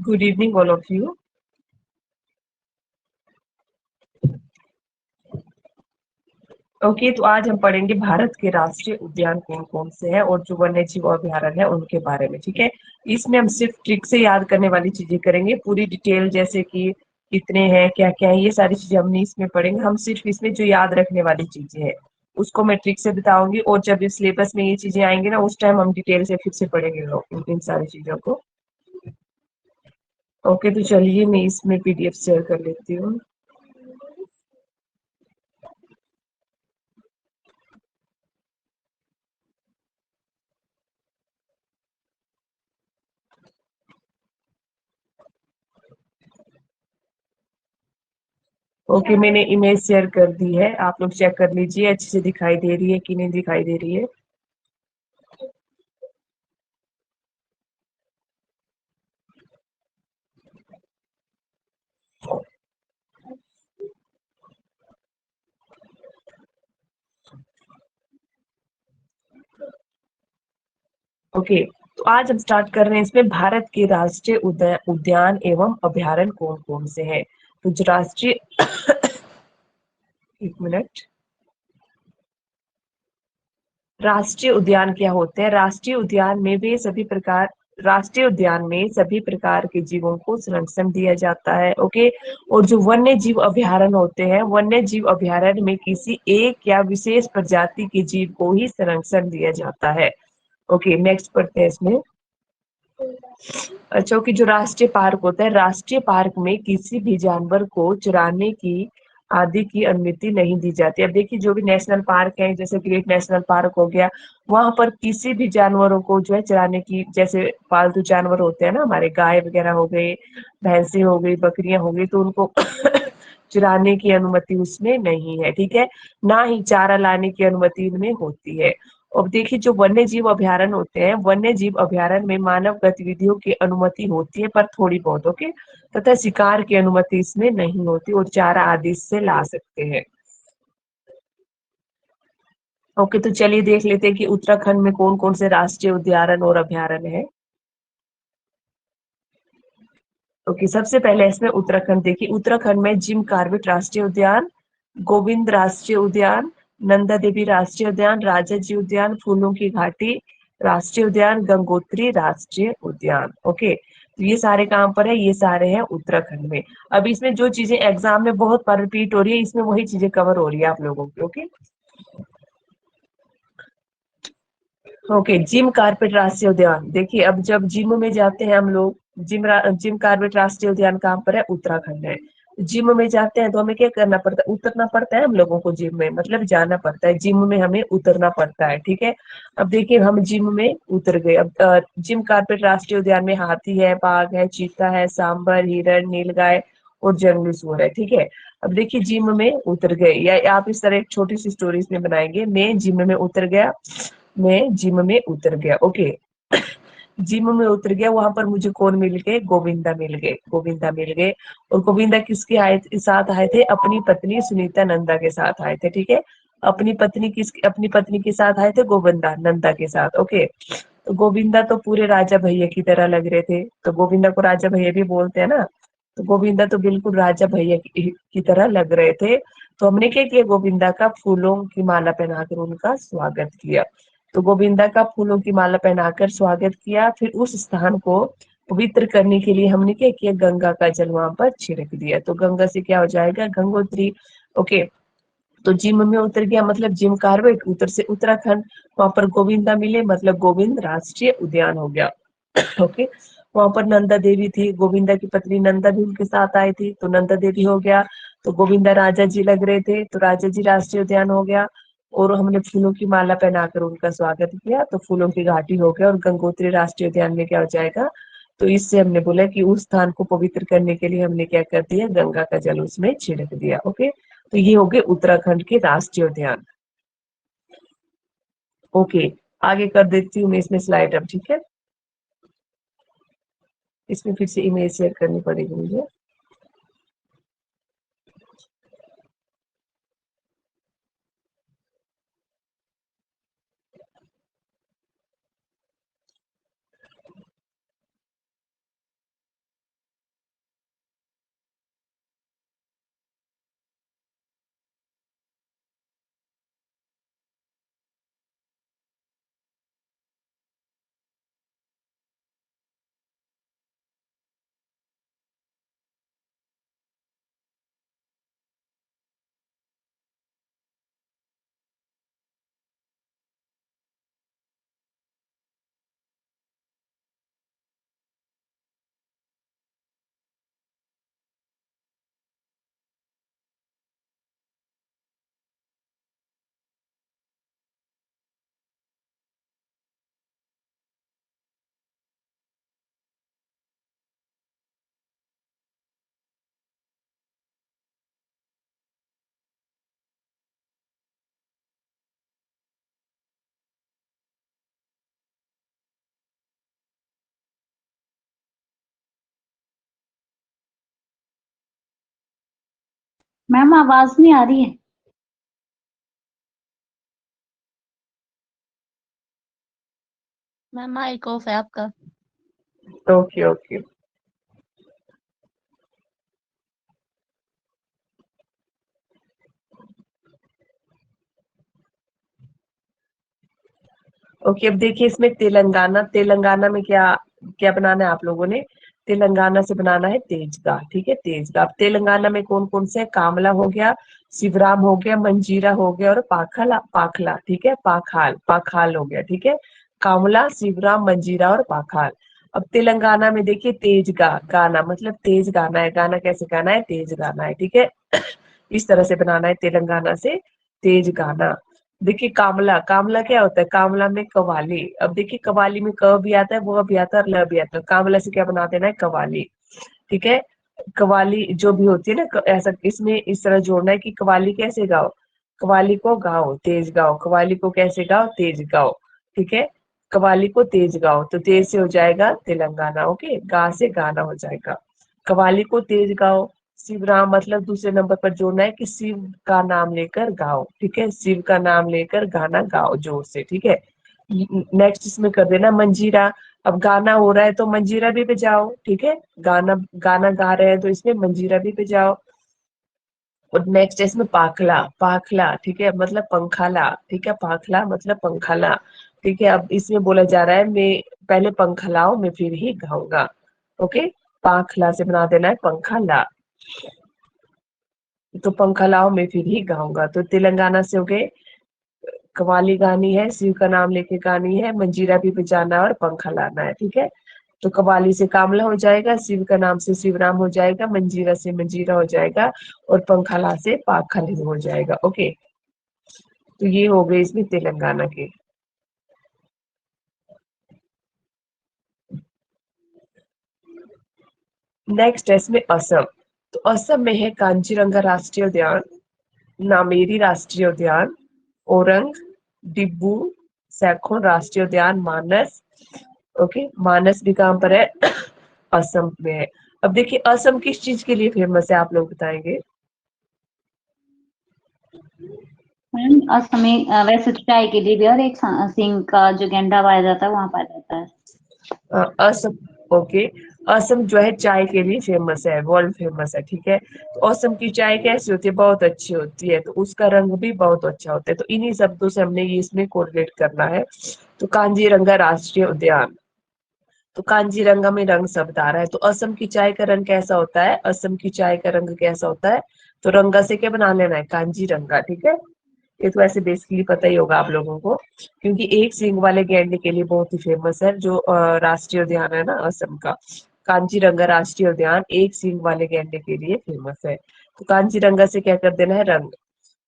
Good evening all of you. Okay, तो आज हम पढ़ेंगे भारत के राष्ट्रीय उद्यान कौन कौन से हैं और जो वन्य जीव अभयारण्य है उनके बारे में। ठीक है। इसमें हम सिर्फ ट्रिक से याद करने वाली चीजें करेंगे, पूरी डिटेल जैसे कि कितने हैं क्या क्या है ये सारी चीजें हम नहीं इसमें पढ़ेंगे। हम सिर्फ इसमें जो याद रखने वाली चीजें हैं उसको मैं ट्रिक से बताऊंगी, और जब इस सिलेबस में ये चीजें आएंगी ना उस टाइम हम डिटेल से फिर से पढ़ेंगे लोग इन सारी चीजों को। ओके, तो चलिए मैं इसमें पीडीएफ शेयर कर लेती हूँ। ओके, मैंने इमेज शेयर कर दी है, आप लोग चेक कर लीजिए अच्छे से दिखाई दे रही है कि नहीं दिखाई दे रही है। ओके, तो आज हम स्टार्ट कर रहे हैं इसमें भारत के राष्ट्रीय उद्यान एवं अभयारण्य कौन कौन से हैं। तो जो राष्ट्रीय एक मिनट, राष्ट्रीय उद्यान क्या होते हैं? राष्ट्रीय उद्यान में सभी प्रकार के जीवों को संरक्षण दिया जाता है। ओके। और जो वन्य जीव अभयारण्य होते हैं, वन्य जीव अभयारण्य में किसी एक या विशेष प्रजाति के जीव को ही संरक्षण दिया जाता है। ओके, नेक्स्ट पढ़ते हैं इसमें। अच्छा, कि जो राष्ट्रीय पार्क होता है, राष्ट्रीय पार्क में किसी भी जानवर को चुराने की आदि की अनुमति नहीं दी जाती। अब देखिए, जो भी नेशनल पार्क है जैसे ग्रेट नेशनल पार्क हो गया, वहां पर किसी भी जानवरों को जो है चराने की, जैसे पालतू जानवर होते हैं ना हमारे, गाय वगैरह हो गए, भैंसे हो गई, बकरियां हो गई, तो उनको चुराने की अनुमति उसमें नहीं है। ठीक है। ना ही चारा लाने की अनुमति इनमें होती है। अब देखिए, जो वन्य जीव अभयारण्य होते हैं, वन्य जीव अभयारण्य में मानव गतिविधियों की अनुमति होती है पर थोड़ी बहुत। ओके। तथा शिकार की अनुमति इसमें नहीं होती, और चारा आदि से ला सकते हैं। ओके, तो चलिए देख लेते हैं कि उत्तराखंड में कौन कौन से राष्ट्रीय उद्यान और अभयारण्य है। ओके, सबसे पहले इसमें उत्तराखंड देखिए, उत्तराखंड में जिम कार्बेट राष्ट्रीय उद्यान, गोविंद राष्ट्रीय उद्यान, नंदा देवी राष्ट्रीय उद्यान, राजा जी उद्यान, फूलों की घाटी राष्ट्रीय उद्यान, गंगोत्री राष्ट्रीय उद्यान। ओके, तो ये सारे कहाँ पर है? ये सारे हैं उत्तराखंड में। अब इसमें जो चीजें एग्जाम में बहुत बार रिपीट हो रही है, इसमें वही चीजें कवर हो रही है आप लोगों की। ओके। ओके, जिम कार्पेट राष्ट्रीय उद्यान देखिए, अब जब जिम में जाते हैं हम लोग, जिम कार्पेट राष्ट्रीय उद्यान कहाँ पर है? उत्तराखंड है। जिम में जाते हैं तो हमें क्या करना पड़ता है? उतरना पड़ता है हम लोगों को जिम में, मतलब जाना पड़ता है जिम में, हमें उतरना पड़ता है। ठीक है। अब देखिए, हम जिम में उतर गए। अब जिम कार्पेट राष्ट्रीय उद्यान में हाथी है, बाघ है, चीता है, सांबर, हिरण, नीलगाय और जंगली सुअर है। ठीक है। अब देखिए, जिम में उतर गए, या आप इस तरह एक छोटी सी स्टोरी इसमें बनाएंगे, मैं जिम में उतर गया, मैं जिम में उतर गया। ओके। जिम में उतर गया, वहां पर मुझे कौन मिल गए? गोविंदा मिल गए, गोविंदा मिल गए। और गोविंदा किसके साथ आए थे? अपनी पत्नी सुनीता नंदा के साथ आए थे। ठीक है। अपनी पत्नी के साथ आए थे गोविंदा नंदा के साथ। ओके। तो गोविंदा तो पूरे राजा भैया की तरह लग रहे थे, तो गोविंदा को राजा भैया भी बोलते हैं ना, तो गोविंदा तो बिल्कुल राजा भैया की तरह लग रहे थे। तो हमने क्या किया? गोविंदा का फूलों की माला पहनाकर उनका स्वागत किया। तो गोविंदा का फूलों की माला पहनाकर स्वागत किया, फिर उस स्थान को पवित्र करने के लिए हमने क्या किया? गंगा का जल वहां पर छिड़क दिया, तो गंगा से क्या हो जाएगा? गंगोत्री। ओके। तो जिम में उतर गया मतलब जिम कार्बेट, उतर से उत्तराखंड, वहां पर गोविंदा मिले मतलब गोविंद राष्ट्रीय उद्यान हो गया। ओके। वहां पर नंदा देवी थी, गोविंदा की पत्नी नंदा भी उनके साथ आई थी, तो नंदा देवी हो गया। तो गोविंदा राजा जी लग रहे थे, तो राजा जी राष्ट्रीय उद्यान हो गया। और हमने फूलों की माला पहनाकर उनका स्वागत किया, तो फूलों की घाटी हो गया। और गंगोत्री राष्ट्रीय उद्यान में क्या हो जाएगा? तो इससे हमने बोला कि उस स्थान को पवित्र करने के लिए हमने क्या कर दिया? गंगा का जल उसमें छिड़क दिया। ओके। तो ये हो गए उत्तराखंड के राष्ट्रीय उद्यान। ओके, आगे कर देती हूँ मैं इसमें स्लाइड अब। ठीक है। इसमें फिर से इमेज शेयर करनी पड़ेगी मुझे। मैम आवाज नहीं आ रही है। मैम माइक ऑफ है आपका। Okay okay. ओके, अब देखिए इसमें तेलंगाना, तेलंगाना में क्या क्या बनाना है आप लोगों ने? तेलंगाना से बनाना है तेजगा, ठीक है, तेजगा। अब तेलंगाना में कौन कौन से? कामला हो गया, शिवराम हो गया, मंजीरा हो गया और पाखला, पाखला, ठीक है, पाखाल, पाखाल हो गया, ठीक है। कामला, शिवराम, मंजीरा और पाखाल। अब तेलंगाना में देखिए तेजगा, गाना मतलब तेज गाना है। गाना कैसे गाना है? तेज गाना है, ठीक है। इस तरह से बनाना है तेलंगाना से तेज गाना। देखिए कामला, कामला क्या होता है? कामला में कवाली। अब देखिए कवाली में क भी आता है, वो भी आता है और ल भी आता है। कामला से क्या बना देना है? कवाली, ठीक है। कवाली जो भी होती है ना, ऐसा इसमें इस तरह जोड़ना है कि कवाली कैसे गाओ? कवाली को गाओ, तेज गाओ। कवाली को कैसे गाओ? तेज गाओ, ठीक है। कवाली को तेज गाओ, तो तेज से हो जाएगा तेलंगाना, ओके। गा से गाना हो जाएगा। कवाली को तेज गाओ। शिवराम मतलब दूसरे नंबर पर जोड़ना है कि शिव का नाम लेकर गाओ, ठीक है। शिव का नाम लेकर गाना गाओ जोर से, ठीक है। नेक्स्ट इसमें कर देना मंजीरा। अब गाना हो रहा है तो मंजीरा भी बजाओ, ठीक है। गाना गाना गा रहे हैं तो इसमें मंजीरा भी बजाओ। और नेक्स्ट है इसमें पाखला, पाखला, ठीक है, मतलब पंखाला, ठीक है। पाखला मतलब पंखाला, ठीक है। अब इसमें बोला जा रहा है मैं पहले पंखा लाओ, मैं फिर ही गाऊंगा, ओके। पाखला से बना देना है पंखाला, तो पंखा लाओ मैं फिर ही गाऊंगा। तो तेलंगाना से हो गए, कव्वाली गानी है, शिव का नाम लेके गानी है, मंजीरा भी बजाना है और पंखा लाना है, ठीक है। तो कव्वाली से कामला हो जाएगा, शिव का नाम से शिवराम हो जाएगा, मंजीरा से मंजीरा हो जाएगा और पंखाला से पाखल हो जाएगा, ओके। तो ये हो गए इसमें तेलंगाना के। नेक्स्ट है इसमें असम। तो असम में है कांजीरंगा राष्ट्रीय उद्यान, नामेरी राष्ट्रीय उद्यान, ओरंग, डिब्बू सैखोन राष्ट्रीय उद्यान, मानस, ओके। मानस भी कहाँ पर है? असम में है। अब देखिए असम किस चीज के लिए फेमस है, आप लोग बताएंगे? मैम असम में वैसे तो चाय के लिए भी, और एक सिंह का जो गेंडा पाया जाता है वहां पाया जाता है। असम, ओके। असम जो है चाय के लिए फेमस है, वर्ल्ड फेमस है, ठीक है। तो असम की चाय कैसी होती है? बहुत अच्छी होती है, तो उसका रंग भी बहुत अच्छा होता है। तो इन्हीं शब्दों से हमने ये इसमें कोरिलेट करना है। तो कांजीरंगा राष्ट्रीय उद्यान, तो कांजीरंगा में रंग शब्द आ रहा है। तो असम की चाय का रंग कैसा होता है? असम की चाय का रंग कैसा होता है? तो रंगा से क्या बना लेना है? कांजीरंगा, ठीक है। ये तो ऐसे बेसिकली पता ही होगा आप लोगों को, क्योंकि एक सींग वाले गैंडे के लिए बहुत ही फेमस है जो राष्ट्रीय उद्यान है ना असम का। कांजीरंगा राष्ट्रीय उद्यान एक सींग वाले गैंडे के लिए फेमस है। तो कांजीरंगा से क्या कर देना है? रंग।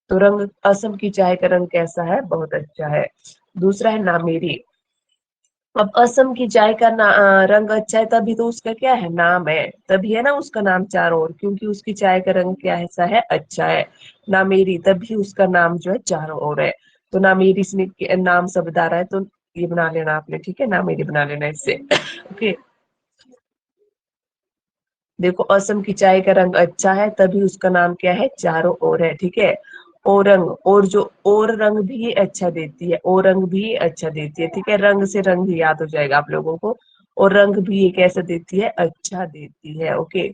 तो रंग, असम की चाय का रंग कैसा है? बहुत अच्छा है। दूसरा है नामेरी। अब असम की चाय का रंग अच्छा है तभी तो उसका क्या है? नाम है, तभी है ना उसका नाम चारों ओर, क्योंकि उसकी चाय का रंग क्या ऐसा है? अच्छा है। नामेरी, तभी उसका नाम जो है चारों ओर है। तो नामेरी इसमें नाम शब्द आ रहा है, तो ये बना लेना आपने, ठीक है, नामेरी बना लेना इससे, ओके। देखो असम की चाय का रंग अच्छा है तभी उसका नाम क्या है? चारों ओर है, ठीक है। ओरंग, और जो और रंग भी अच्छा देती है, और रंग भी अच्छा देती है, ठीक है। रंग से रंग ही याद हो जाएगा आप लोगों को। और रंग भी ये कैसा देती है? अच्छा देती है, ओके।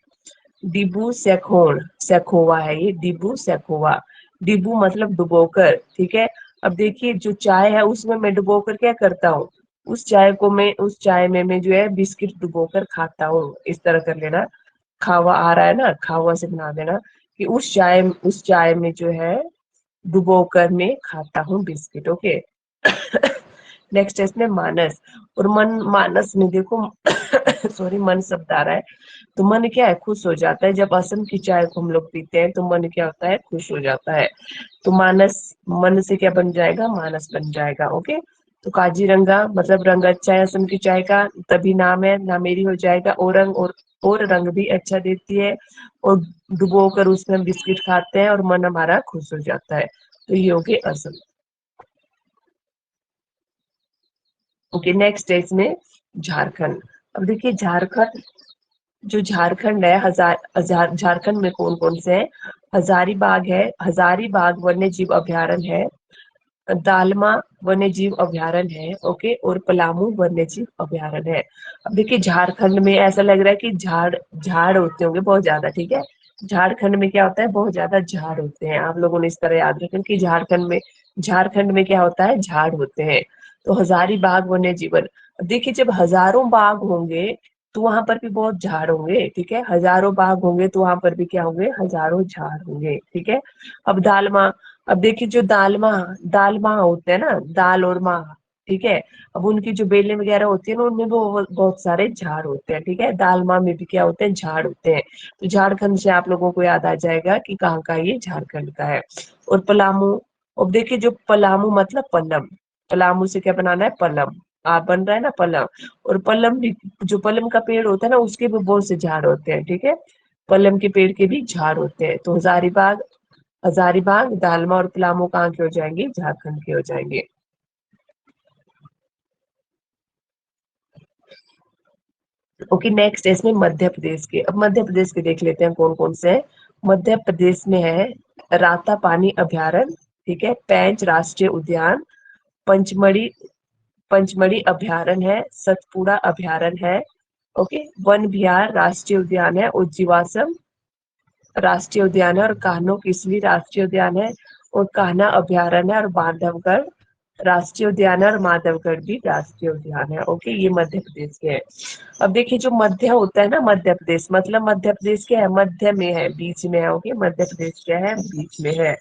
डिब्बू सैखोन, सैखोवा है ये, डिब्बू सैखोवा। डिब्बू मतलब डुबोकर, ठीक है। अब देखिए जो चाय है उसमें मैं डुबोकर क्या करता हूँ? उस चाय को मैं, उस चाय में मैं जो है बिस्किट डुबोकर खाता हूँ, इस तरह कर लेना। खावा आ रहा है ना, खावा से बना देना कि उस चाय में जो है डुबोकर मैं खाता हूँ बिस्किट, ओके। नेक्स्ट है इसमें मानस। और मन, मानस में देखो सॉरी, मन शब्द आ रहा है। तो मन क्या है? खुश हो जाता है। जब असम की चाय को हम लोग पीते हैं तो मन क्या होता है? खुश हो जाता है। तो मानस, मन से क्या बन जाएगा? मानस बन जाएगा, ओके। तो काजीरंगा मतलब रंग अच्छा है असम की चाय का, तभी नाम है, नामेरी हो जाएगा। ओरंग, और रंग भी अच्छा देती है, और डुबो कर उसमें हम बिस्किट खाते हैं और मन हमारा खुश हो जाता है। तो ये हो गए असम, ओके। नेक्स्ट है इसमें झारखंड। अब देखिए झारखंड, जो झारखंड है, झारखंड में कौन कौन से हैं? हजारीबाग है, हजारीबाग वन्य जीव अभयारण्य है, दालमा वन्य जीव अभयारण्य है, ओके, और पलामू वन्य जीव अभयारण्य है। अब देखिए झारखंड में ऐसा लग रहा है कि झाड़ झाड़ होते होंगे बहुत ज्यादा, ठीक है। झारखंड में क्या होता है? बहुत ज्यादा झाड़ होते हैं। आप लोगों ने इस तरह याद रखें कि झारखंड में क्या होता है? झाड़ होते हैं। तो हजारीबाग वन्य जीवन, देखिए जब हजारों बाघ होंगे तो वहां पर भी बहुत झाड़ होंगे, ठीक है। हजारों बाघ होंगे तो वहां पर भी क्या होंगे? हजारों झाड़ होंगे, ठीक है। अब दालमा, अब देखिए जो दाल माह होते हैं ना, दाल और माह, ठीक है। अब उनकी जो बेलें वगैरह होती है ना, उनमें वो बहुत सारे झाड़ होते हैं, ठीक है। दाल माह में भी क्या होते हैं? झाड़ होते हैं। तो झारखंड से आप लोगों को याद आ जाएगा कि कहाँ का है, ये झारखंड का है। और पलामू, अब देखिए जो पलामू मतलब पलम, पलामू से क्या बनाना है? पलम। आप बन रहा है ना पलम। और पलम भी, जो पलम का पेड़ होता है ना, उसके भी बहुत से झाड़ होते हैं, ठीक है। पलम के पेड़ के भी झाड़ होते हैं। तो हजारीबाग, दालमा और पलामू कहाँ के हो जाएंगे? झारखंड के हो जाएंगे। ओके, नेक्स्ट है इसमें मध्य प्रदेश के। अब मध्य प्रदेश के देख लेते हैं कौन कौन से हैं। मध्य प्रदेश में है राता पानी अभयारण्य, ठीक है, पेंच राष्ट्रीय उद्यान, पंचमढ़ी पंचमढ़ी अभयारण्य है, सतपुड़ा अभयारण्य है, ओके, वन विहार राष्ट्रीय उद्यान है, और जीवाश्म राष्ट्रीय उद्यान है, और कान्हो किसली राष्ट्रीय उद्यान है, और कान्हा अभयारण्य है, और बांधवगढ़ राष्ट्रीय उद्यान है, और माधवगढ़ भी राष्ट्रीय उद्यान है। ओके, ये मध्य प्रदेश के है। अब देखिए जो मध्य होता है ना, मध्य प्रदेश मतलब मध्य प्रदेश क्या है? मध्य में है, बीच में है। ओके, मध्य प्रदेश क्या है? बीच में है।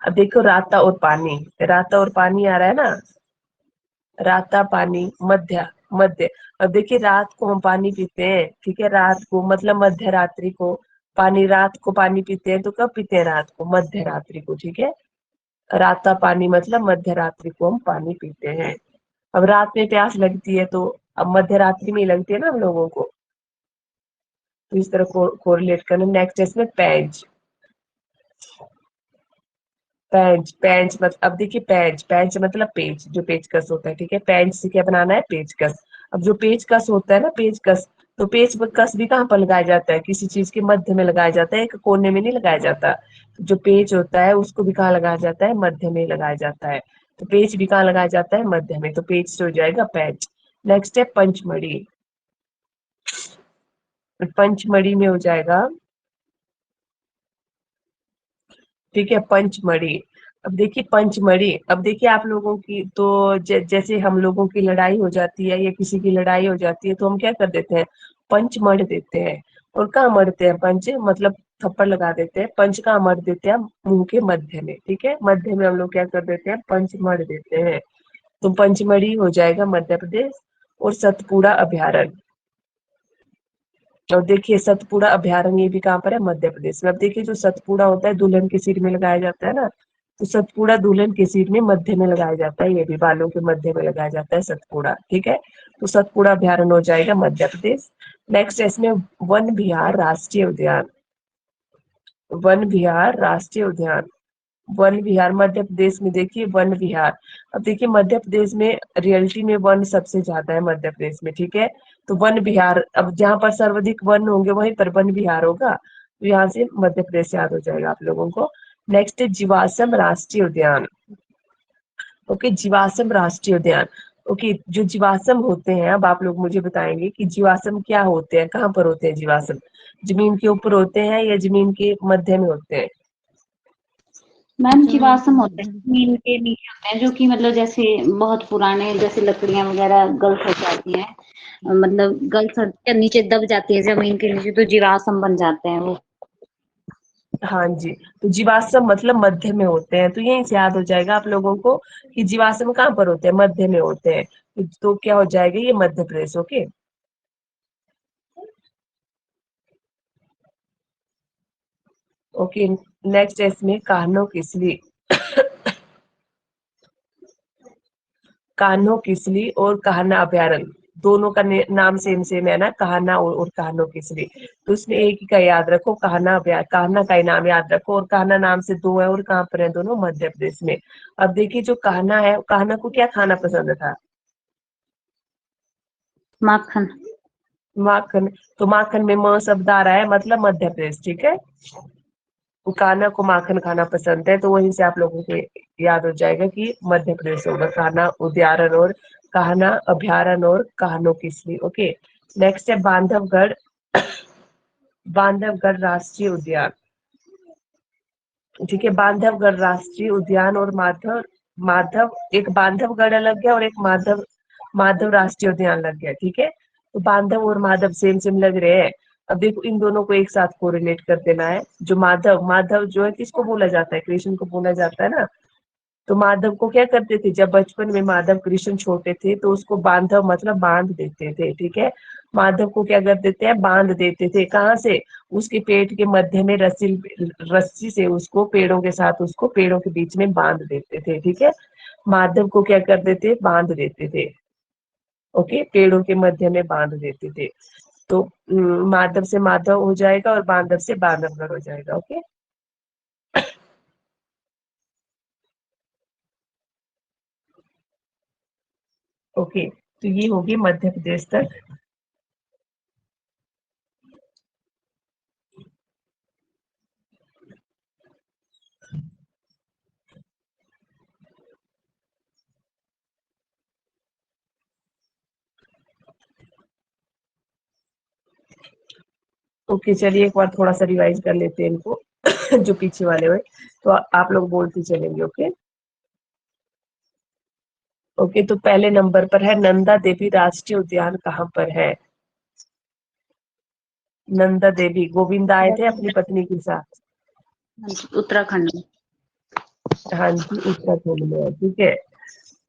अब देखो राता और पानी आ रहा है ना, राता पानी, मध्य, मध्य। अब देखिए रात को हम पानी पीते हैं, ठीक है, रात को मतलब मध्य रात्रि को। पानी, रात को पानी पीते हैं तो कब पीते हैं? रात को, मध्य रात्रि को, ठीक है। राता पानी मतलब मध्य रात्रि को हम पानी पीते हैं। अब रात में प्यास लगती है तो अब मध्य रात्रि में ही लगती है ना हम लोगों को। तो इस तरह को कोरिलेट करना। नेक्स्ट है इसमें पैंच, पैंच पैंच मतलब, अब देखिए पैंच पैंच मतलब पेच, जो पेचकस होता है, ठीक है। पैंच से क्या बनाना है? पेचकस। अब जो पेचकस होता है ना, पेचकस, तो पेचकस भी कहाँ पर लगाया जाता है? किसी चीज के मध्य में लगाया जाता है, एक कोने में नहीं लगाया जाता। तो जो पेच होता है उसको भी कहाँ लगाया जाता है? मध्य में लगाया जाता है। तो पेच भी कहाँ लगाया जाता है? मध्य में। तो पेच से हो जाएगा पैंच। नेक्स्ट है पंचमढ़ी, पंचमढ़ी में हो जाएगा, ठीक है, पंचमढ़ी। अब देखिए पंचमढ़ी, अब देखिए आप लोगों की तो जैसे हम लोगों की लड़ाई हो जाती है या किसी की लड़ाई हो जाती है तो हम क्या कर देते हैं? पंच मढ़ देते हैं। और कहाँ मरते हैं? पंच मतलब थप्पड़ लगा देते हैं। पंच कहाँ मर देते हैं? मुंह के मध्य में, ठीक है, मध्य में हम लोग क्या कर देते हैं? पंच मढ़ देते हैं। तो पंचमढ़ी हो जाएगा मध्य प्रदेश। और सतपुड़ा अभयारण्य, और देखिए सतपुड़ा अभयारण्य ये भी कहाँ पर है? मध्य प्रदेश में। अब देखिए जो सतपुड़ा होता है दुल्हन के सिर में लगाया जाता है ना, तो सतपुड़ा दुल्हन के सिर में मध्य में लगाया जाता है, ये भी बालों के मध्य में लगाया जाता है सतपुड़ा, ठीक है। तो सतपुड़ा अभयारण्य हो जाएगा मध्य प्रदेश। नेक्स्ट है इसमें वन विहार राष्ट्रीय उद्यान, वन विहार राष्ट्रीय उद्यान, वन विहार मध्य प्रदेश में। देखिए वन विहार, अब देखिए मध्य प्रदेश में रियलिटी में वन सबसे ज्यादा है मध्य प्रदेश में, ठीक है। तो वन विहार, अब जहाँ पर सर्वाधिक वन होंगे वहीं पर वन विहार होगा, तो यहाँ से मध्य प्रदेश याद हो जाएगा आप लोगों को। नेक्स्ट है जीवाश्म राष्ट्रीय उद्यान, ओके, जीवाश्म राष्ट्रीय उद्यान। ओके, जो जीवाश्म होते हैं, अब आप लोग मुझे बताएंगे कि जीवाश्म क्या होते हैं, कहाँ पर होते हैं जीवाश्म? जमीन के ऊपर होते हैं या जमीन के मध्य में होते हैं? मैम जमीन के जीवाश्म होते हैं मध्य में। जमीन के नीचे होते हैं, जो कि मतलब जैसे बहुत पुराने, जैसे लकड़ियां वगैरह गल सड़ जाती हैं, मतलब गल सड़ के नीचे दब जाती है जमीन के नीचे, तो जीवाश्म बन जाते हैं वो। हाँ जी, तो जीवाश्म मतलब मध्य में होते हैं, तो यहीं से याद हो जाएगा आप लोगों को कि जीवाश्म कहाँ पर होते हैं? मध्य में होते हैं। तो क्या हो जाएगा? ये Madhya Pradesh. Okay, okay, next है इसमें कान्हो किसली, कान्हो किसली और कान्हा अभयारण्य, दोनों का नाम सेम सेम है ना, कान्हा और कान्हो किसली। तो उसमें एक ही का याद रखो, कान्हा अभयारण्य, कान्हा का ही नाम याद रखो। और कान्हा नाम से दो है, और कहाँ पर है दोनों? मध्य प्रदेश में। अब देखिए जो कान्हा है, कान्हा को क्या खाना पसंद था? माखन। माखन, तो माखन में म शब्द आ रहा है, मतलब मध्य प्रदेश, ठीक है। तो कान्हा को माखन खाना पसंद है, तो वहीं से आप लोगों को याद हो जाएगा कि मध्य प्रदेश होगा। कान्हा उद्यान और कान्हा अभ्यारण्य और कान्हों की इसलिए। ओके, नेक्स्ट है बांधवगढ़। बांधवगढ़ राष्ट्रीय उद्यान, ठीक है। बांधवगढ़ राष्ट्रीय उद्यान और माधव माधव एक बांधवगढ़ अलग है और एक माधव माधव राष्ट्रीय उद्यान लग गया, ठीक है। तो बांधव और माधव सेम सेम लग रहे हैं। अब देखो इन दोनों को एक साथ कोरिलेट कर देना है। जो माधव माधव जो है किसको बोला जाता है, कृष्ण को बोला जाता है ना। तो माधव को क्या करते थे, जब बचपन में माधव कृष्ण छोटे थे तो उसको बांधव मतलब बांध देते थे, ठीक है। माधव को क्या कर देते हैं, बांध देते थे। कहाँ से, उसके पेट के मध्य में रस्सी रस्सी से उसको पेड़ों के साथ उसको पेड़ों के बीच में बांध देते थे, ठीक है। माधव को क्या कर देते, बांध देते थे। ओके, पेड़ों के मध्य में बांध देते थे। तो माधव से माधव हो जाएगा और बांधव से बांधवगढ़ हो जाएगा। ओके, ओके, तो ये होगी मध्य प्रदेश तक। ओके, चलिए एक बार थोड़ा सा रिवाइज कर लेते हैं इनको जो पीछे वाले हुए, तो आप लोग बोलते चलेंगे। ओके, ओके, तो पहले नंबर पर है नंदा देवी राष्ट्रीय उद्यान कहाँ पर है। नंदा देवी, गोविंद आए थे अपनी पत्नी के साथ। उत्तराखंड में। हाँ जी, उत्तराखंड में है, ठीक है।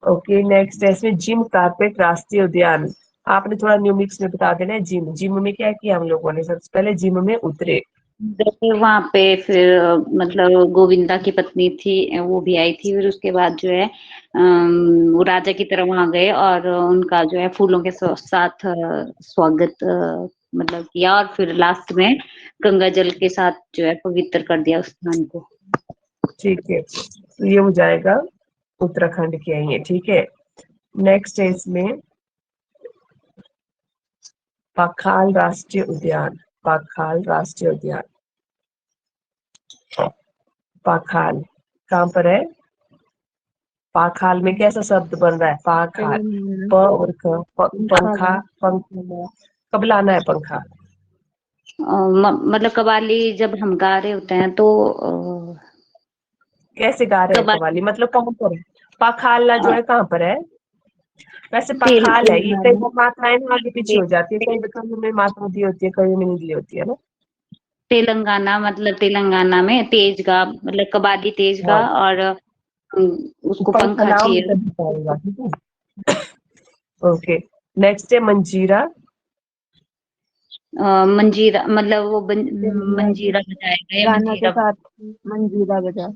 ओके, नेक्स्ट है इसमें जिम कार्पेट राष्ट्रीय उद्यान। आपने थोड़ा न्यू मिक्स में बता देना है। जिम जिम में क्या किया हम लोगों ने, सबसे पहले जिम में उतरे। जैसे वहां पे फिर मतलब गोविंदा की पत्नी थी, वो भी आई थी। फिर उसके बाद जो है वो राजा की तरह वहां गए और उनका जो है फूलों के साथ स्वागत मतलब किया, और फिर लास्ट में गंगा जल के साथ जो है पवित्र कर दिया उस स्थान को। ठीक है, तो ये हो जाएगा उत्तराखंड के हैं ये, ठीक है। नेक्स्ट है इसमें पाखाल राष्ट्रीय उद्यान। पाखाल राष्ट्रीय उद्यान, पाखाल कहाँ पर है। पाखाल में कैसा शब्द बन रहा है, पाखाल, प और ख, पंखा, पंखा कब लाना है पंखा। मतलब कव्वाली जब हम गा रहे होते हैं तो कैसे गा रहे हैं कव्वाली कव्वाली, मतलब कहाँ पर है। पाखालना जो है कहाँ पर है। वैसे तेल पखाल है ये, कई बार मात्राएं ना आगे पीछे हो जाती है, कई कई में मात्रा दी होती है, कई में नहीं दी होती है ना। तेलंगाना, मतलब तेलंगाना में तेज गा, मतलब कबाली तेज गा, हाँ, और उसको पंखा पंखा लाओगे चाहिए। तभी पाएगा, ठीक है। ओके, नेक्स्ट है मंजीरा। मंजीरा, मतलब वो मंजीरा बजाएगा या गाना के मंजीरा। साथ मंजीरा बजा।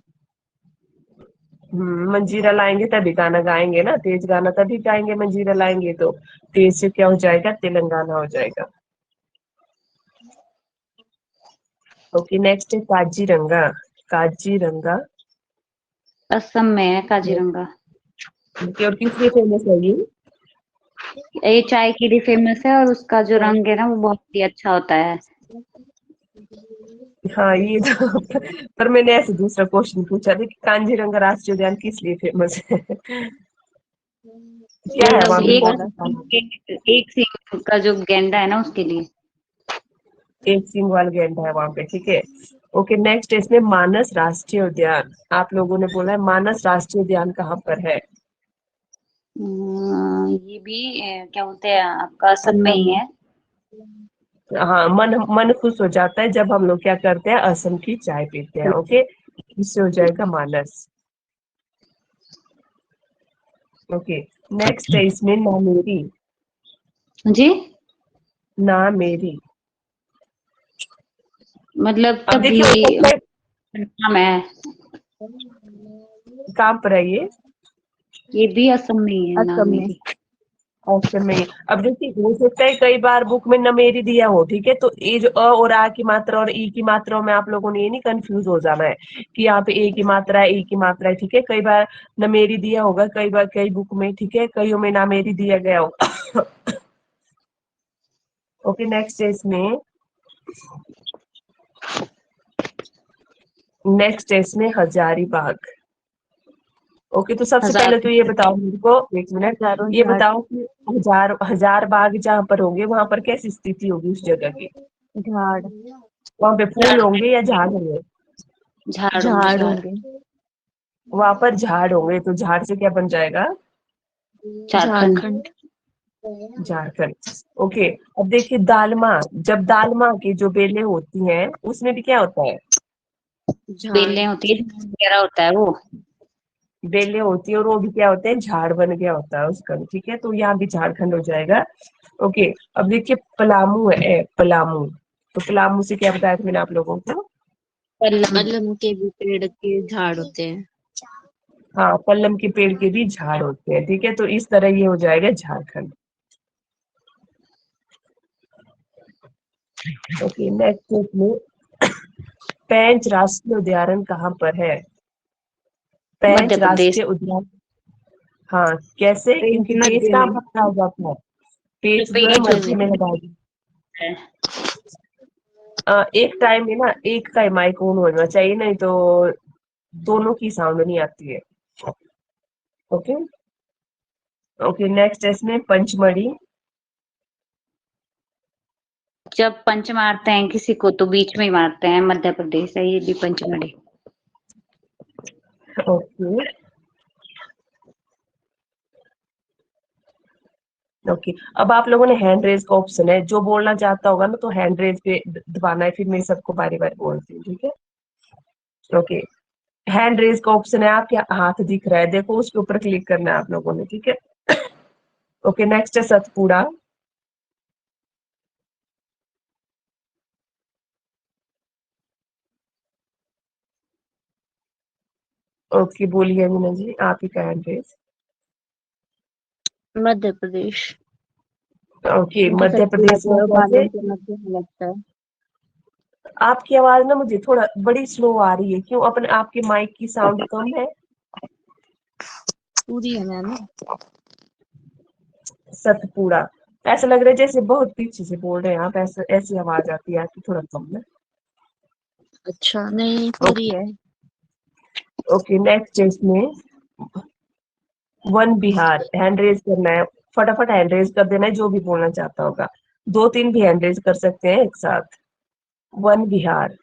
मंजीरा लाएंगे तभी गाना गाएंगे ना, तेज गाना तभी गाएंगे, मंजीरा लाएंगे तो तेज से क्या हो जाएगा, तेलंगाना हो जाएगा। ओके, नेक्स्ट है काजीरंगा। काजीरंगा, असम में है काजीरंगा। और किस लिए फेमस है ये। ये चाय के लिए फेमस है, और उसका जो रंग है ना वो बहुत ही अच्छा होता है। हाँ ये तो पर मैंने ऐसे दूसरा क्वेश्चन पूछा था कि कांजीरंगा राष्ट्रीय उद्यान किस लिए फेमस है क्या है मतलब वहां पे, कौन सा स्थान है? एक सिंह का जो गेंडा है ना उसके लिए। एक सिंह वाला गैंडा है वहां पे, ठीक है। ओके, नेक्स्ट इसमें मानस राष्ट्रीय उद्यान। आप लोगों ने बोला है मानस राष्ट्रीय उद्यान कहाँ पर है। ये भी क्या बोलते हैं आपका असम में ही है। हाँ, मन मन खुश हो जाता है जब हम लोग क्या करते हैं, असम की चाय पीते हैं। ओके, इससे हो जाएगा मानस। ओके, नेक्स्ट है इसमें नामेरी। जी, नामेरी, मतलब अब तभी देखिए हो सकता है नाम है। कहाँ पर है ये भी असम में ही है नाम असम में। मेरी। ऑप्शन में ही। अब देखिए हो सकता है कई बार बुक में नमेरी दिया हो, ठीक है, तो ये जो अ और आ की मात्रा और ई की मात्रा में आप लोगों ने ये नहीं कंफ्यूज हो जाना है कि यहाँ पे ए की मात्रा है, ई की मात्रा है, ठीक है। कई बार नमेरी दिया होगा, कई बार कई बुक में, ठीक है, कईयों में नामेरी दिया गया होगा ओके नेक्स्ट है इसमें हजारीबाग। ओके तो सबसे हजार पहले तो ये बताओ मेरे को, एक मिनट, हजारों ये झाड़ बताओ कि हजार बाग जहाँ पर होंगे वहां पर कैसी स्थिति होगी उस जगह की? झाड़ वहां पे फूल होंगे या झाड़ होंगे? झाड़ होंगे झाड़ झाड़। होंगे। वहां पर झाड़ होंगे, तो झाड़ से क्या बन जाएगा? झारखंड। झारखंड। झारखंड। ओके अब देखिए दालमा, जब दालमा की जो बेलें होती हैं उसमें भी क्या होता है? झाड़। बेलें होती है, वगैरह होता है वो। बेलें होती है और वो भी क्या होते हैं? झाड़ बन गया होता है उसका भी, ठीक है, तो यहाँ भी झारखंड हो जाएगा। ओके अब देखिए पलामू है, पलामू, तो पलामू से क्या बताया था मैंने आप लोगों को? पल्लम। पल्लम के भी पेड़ के झाड़ होते हैं। हाँ पल्लम के पेड़ के भी झाड़ होते हैं, ठीक है, तो इस तरह ये हो जाएगा झारखंड। ओके नेक्स्ट में पेंच राष्ट्रीय उद्यान कहाँ पर है? पेंच मध्य प्रदेश। राष्ट्रीय उद्यान, हाँ कैसे? पेंच क्योंकि पेज मध्य कहाँ में। पर लगाया जाता है? पेज जो है मध्य मध्य में में लगाया जाता है। है। एक टाइम में ना एक का माइक ऑन होना चाहिए, नहीं तो दोनों की साउंड नहीं आती है। ओके ओके नेक्स्ट इसमें पंचमढ़ी। जब पंच मारते हैं किसी को तो बीच में ही मारते हैं, मध्य प्रदेश है ये भी पंचमढ़ी। ओके ओके अब आप लोगों ने हैंड रेज का ऑप्शन है, जो बोलना चाहता होगा ना तो हैंड रेज पे दबाना है, फिर मैं सबको बारी बारी बोलती हूँ, ठीक है? ओके हैंड रेज का ऑप्शन है, आपके हाथ दिख रहा है, देखो उसके ऊपर क्लिक करना है आप लोगों ने, ठीक है? ओके नेक्स्ट है सतपुड़ा। ओके बोलिए मीना जी, आप ही का hand raise. Madhya Pradesh. Okay क्योंकि मध्य सतपुड़ा प्रदेश जो में है कैसे? बालों के मध्य में लगता है। आपकी आवाज ना मुझे थोड़ा बड़ी स्लो आ रही है, क्यों? अपने आपके माइक की साउंड कम है? पूरी है मैम। सतपुड़ा, ऐसा लग रहा है जैसे बहुत पीछे से बोल रहे हैं आप, ऐसे ऐसी आवाज आती है आपकी, थोड़ा कम है। अच्छा नहीं पूरी है। ओके नेक्स्ट इसमें वन बिहार, हैंड रेज करना है, फटाफट हैंड रेज कर देना है जो भी बोलना चाहता होगा, दो तीन भी हैंड रेज कर सकते हैं एक साथ। वन बिहार।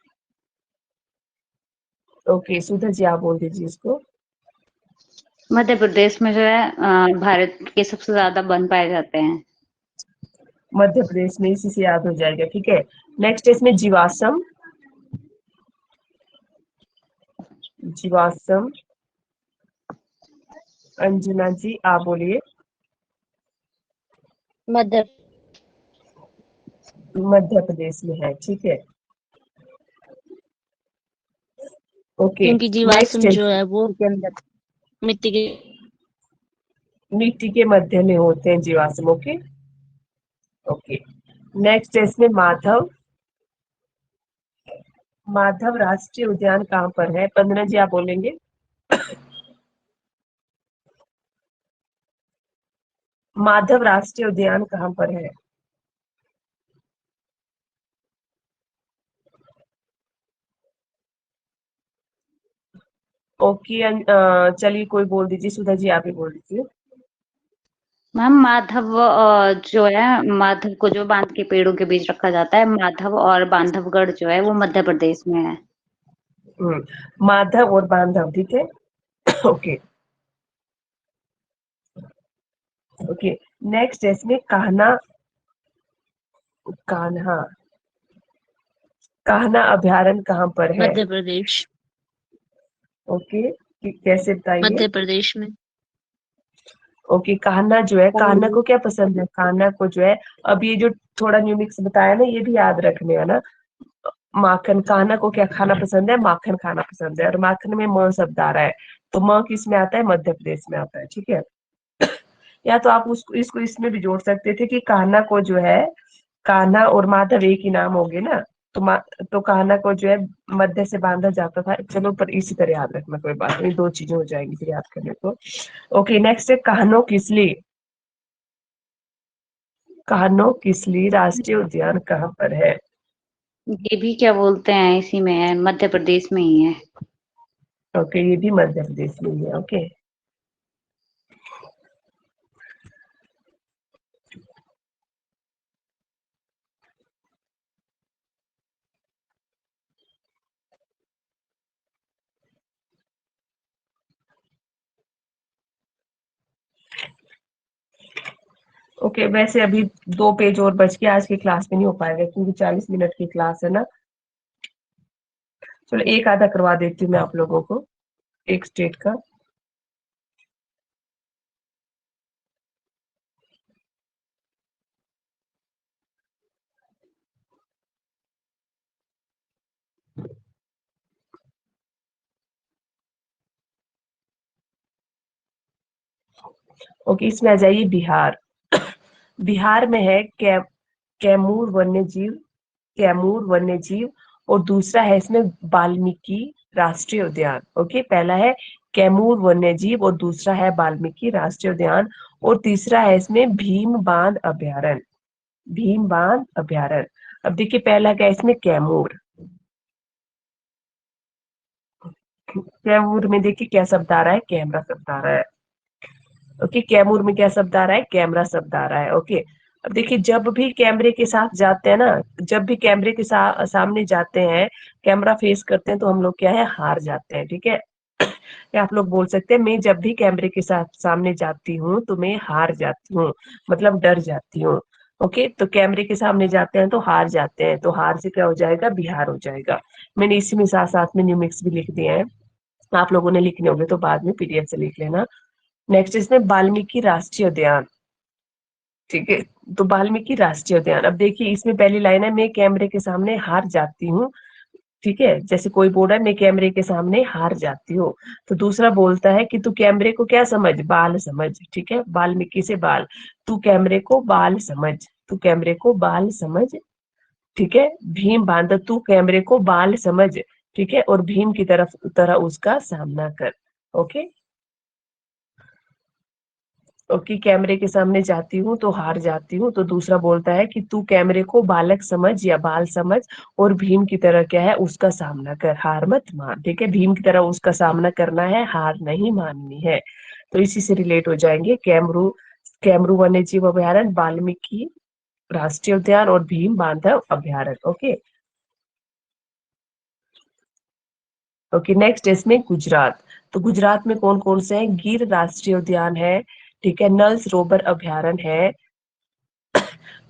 ओके सुधा जी आप बोल दीजिए इसको। मध्य प्रदेश में जो है भारत के सबसे ज्यादा वन पाए जाते हैं। मध्य प्रदेश में, इसी से याद हो जाएगा, ठीक है? नेक्स्ट इसमें जीवाश्म। जीवाश्म, अंजना जी आप बोलिए। मध्य मध्य प्रदेश में है, ठीक है? ओके क्योंकि नेक्स्ट जीवाश्म जो है वो के अंदर मिट्टी के मिट्टी के मध्य में होते हैं जीवाश्म। ओके ओके नेक्स्ट है इसमें माधव। माधव राष्ट्रीय उद्यान कहाँ पर है? 15 जी आप बोलेंगे। माधव राष्ट्रीय उद्यान कहाँ पर है? ओके चलिए कोई बोल दीजिए, सुधा जी आप ही बोल दीजिए। मैम माधव जो है, माधव को जो बांध के पेड़ों के बीच रखा जाता है, माधव और बांधवगढ़ जो है वो मध्य प्रदेश में है। माधव और बांधव, ठीक है? ओके ओके नेक्स्ट है इसमें कान्हा। कान्हा, कान्हा अभ्यारण्य कहाँ पर है? मध्य प्रदेश। ओके कैसे बताइए? मध्य प्रदेश में। ओके कान्हा जो है, कान्हा को क्या पसंद है? कान्हा को जो है, अब ये जो थोड़ा न्यू मिक्स बताया ना, ये भी याद रखने है ना। माखन, कान्हा को क्या खाना पसंद है? माखन खाना पसंद है, और माखन में म शब्द आ रहा है, तो म किस में आता है? मध्य प्रदेश में आता है, ठीक है? या तो आप उसको इसको इसमें भी जोड़ सकते थे कि कान्हा को जो है, कान्हा और माधव एक ही नाम हो गए ना, तो तो कान्हा को जो है मध्य से बांधा जाता था। चलो पर इसी तरह याद रखना, कोई बात नहीं, दो चीजें हो जाएंगी फिर याद करने को। ओके नेक्स्ट है कान्हो किसली। कान्हो किसली राष्ट्रीय उद्यान कहाँ पर है? ये भी क्या बोलते हैं, इसी में है, मध्य प्रदेश में ही है। ओके, ये भी मध्य प्रदेश में ही है। Okay, okay. वैसे अभी 2 पेज और बच के आज की क्लास में नहीं हो पाएगा, क्योंकि 40 मिनट की क्लास है ना। चलो एक आधा करवा देती हूँ मैं आप लोगों को, एक स्टेट का। ओके, इसमें आ जाइए बिहार। बिहार में है कैमूर वन्य जीव, कैमूर वन्य जीव। और दूसरा है इसमें वाल्मीकि राष्ट्रीय उद्यान। ओके, पहला है कैमूर वन्य जीव और दूसरा है वाल्मीकि राष्ट्रीय उद्यान और तीसरा है इसमें भीम बांध अभ्यारण्य, भीम बांध अभ्यारण्य। अब देखिए पहला क्या है इसमें कैमूर, कैमूर में देखिए क्या शब्द आ रहा है, कैमरा शब्द आ रहा है। ओके, कैमूर में क्या शब्द आ रहा है, कैमरा शब्द आ रहा है। ओके, अब देखिए जब भी कैमरे के साथ जाते हैं ना, जब भी कैमरे के सामने जाते हैं, कैमरा फेस करते हैं, तो हम लोग क्या है, हार जाते हैं। ठीक है, या आप लोग बोल सकते हैं मैं जब भी कैमरे के साथ सामने जाती हूँ तो मैं हार जाती हूँ, मतलब डर जाती हूँ। ओके, तो कैमरे के सामने जाते हैं तो हार जाते हैं, तो हार से क्या हो जाएगा, बिहार हो जाएगा। मैंने इसी में साथ साथ में न्यूमिक्स भी लिख दिए हैं, आप लोगों ने लिखने होंगे तो बाद में पीडीएफ से लिख लेना। नेक्स्ट इसमें वाल्मीकि राष्ट्रीय उद्यान। ठीक है, तो वाल्मीकि राष्ट्रीय उद्यान, अब देखिए इसमें पहली लाइन है मैं कैमरे के सामने हार जाती हूँ। ठीक है, जैसे कोई बोल रहा है मैं कैमरे के सामने हार जाती हूँ, तो दूसरा बोलता है कि तू कैमरे को क्या समझ, बाल समझ। ठीक है, वाल्मीकि से बाल, तू कैमरे को बाल समझ, तू कैमरे को बाल समझ। ठीक है, भीम बांध, तू कैमरे को बाल समझ। ठीक है, और भीम की तरह उसका सामना कर। ओके, ओके, कैमरे के सामने जाती हूँ तो हार जाती हूँ, तो दूसरा बोलता है कि तू कैमरे को बालक समझ या बाल समझ और भीम की तरह क्या है, उसका सामना कर, हार मत मान। ठीक है, भीम की तरह उसका सामना करना है, हार नहीं माननी है। तो इसी से रिलेट हो जाएंगे कैमरू वन्य जीव अभ्यारण्य, वाल्मीकि राष्ट्रीय उद्यान और भीम बांधव अभ्यारण्य। Okay, okay. नेक्स्ट इसमें गुजरात, तो गुजरात में कौन कौन से हैं, गिर राष्ट्रीय उद्यान है। ठीक है, नल सरोवर अभ्यारण्य है।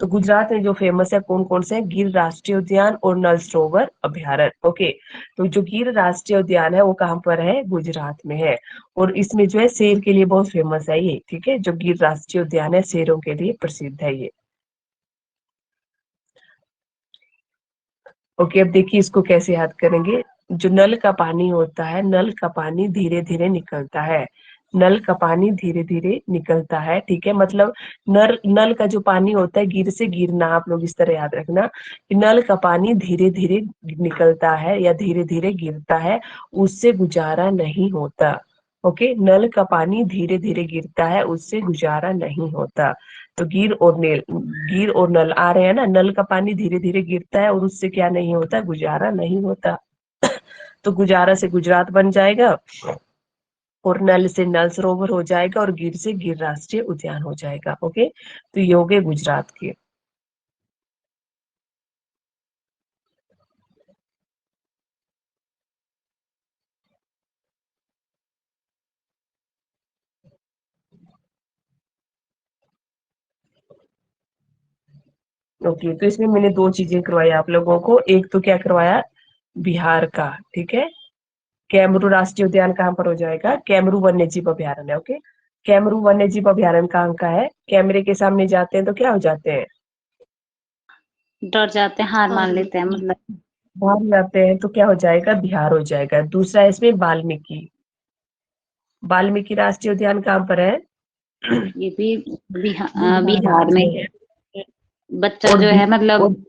तो गुजरात में जो फेमस है कौन कौन से हैं, गिर राष्ट्रीय उद्यान और नल सरोवर अभ्यारण्य। ओके, तो जो गिर राष्ट्रीय उद्यान है वो कहाँ पर है, गुजरात में है। और इसमें जो है शेर के लिए बहुत फेमस है ये। ठीक है, जो गिर राष्ट्रीय उद्यान है शेरों के लिए प्रसिद्ध है ये। ओके, अब देखिए इसको कैसे याद करेंगे। जो नल का पानी होता है, नल का पानी धीरे धीरे निकलता है, नल का पानी धीरे धीरे निकलता है। ठीक है, मतलब नल का जो पानी होता है, गिर से गिरना, आप लोग इस तरह याद रखना कि नल का पानी धीरे धीरे निकलता है या धीरे धीरे गिरता है, उससे गुजारा नहीं होता। ओके, नल का पानी धीरे धीरे गिरता है, उससे गुजारा नहीं होता। तो गिर और नल आ रहे हैं ना, नल का पानी धीरे धीरे गिरता है और उससे क्या नहीं होता, गुजारा नहीं होता। तो गुजारा से गुजरात बन जाएगा और नल से नल सरोवर हो जाएगा और गिर से गिर राष्ट्रीय उद्यान हो जाएगा। ओके, तो ये हो गए गुजरात के। ओके, तो इसमें मैंने 2 चीजें करवाई आप लोगों को, एक तो क्या करवाया, बिहार का। ठीक है, कैमरू राष्ट्रीय उद्यान कहाँ पर हो जाएगा, कैमरू वन्य जीव अभ्यारण्य। ओके, कैमरू वन्य जीव अभ्यारण्य कहाँ का है, कैमरे के सामने जाते हैं तो क्या हो जाते हैं, डर जाते हैं, हार मान और लेते हैं मतलब। बाहर जाते हैं तो क्या हो जाएगा, बिहार हो जाएगा। दूसरा है इसमें वाल्मीकि, वाल्मीकि राष्ट्रीय उद्यान कहाँ पर है, ये भी बिहार बिहार में में है। है। बच्चा और जो भी है मतलब।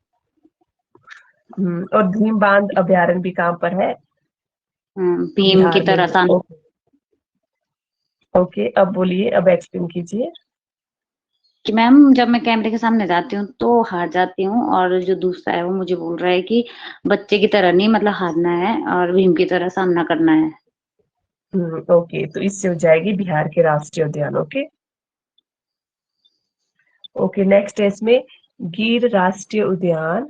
और भीम बांध अभ्यारण्य भी कहाँ पर है, भीम की बिहार में तरह है। सामने। ओके, ओके, अब बोलिए, अब एक्सप्लेन कीजिए। कि मैम जब मैं कैमरे के सामने जाती हूँ तो हार जाती हूँ, और जो दूसरा है वो मुझे बोल रहा है कि बच्चे की तरह नहीं, मतलब हारना है और भीम की तरह सामना करना है। ओके, तो इससे हो जाएगी बिहार के राष्ट्रीय उद्यान। ओके ओके, नेक्स्ट है इसमें गिर राष्ट्रीय उद्यान,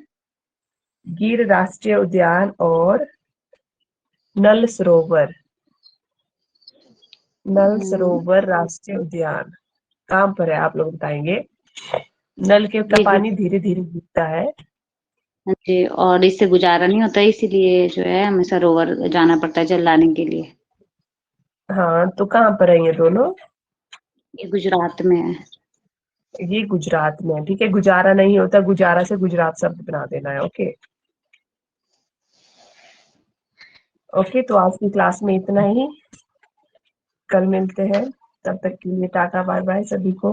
गिर राष्ट्रीय उद्यान और नल सरोवर, नल सरोवर राष्ट्रीय उद्यान कहाँ पर है आप लोग बताएंगे। नल के का ये पानी धीरे धीरे गिरता है। हाँ जी, और इससे गुजारा नहीं होता, इसीलिए जो है हमें सरोवर जाना पड़ता है जल लाने के लिए। हाँ, तो कहाँ पर है ये दोनों। ये गुजरात में है। ये गुजरात में है, ठीक है। गुजारा नहीं होता, गुजारा से गुजरात शब्द बना देना है। ओके ओके, तो आज की क्लास में इतना ही, कल मिलते हैं, तब तक के लिए टाटा बाय बाय सभी को।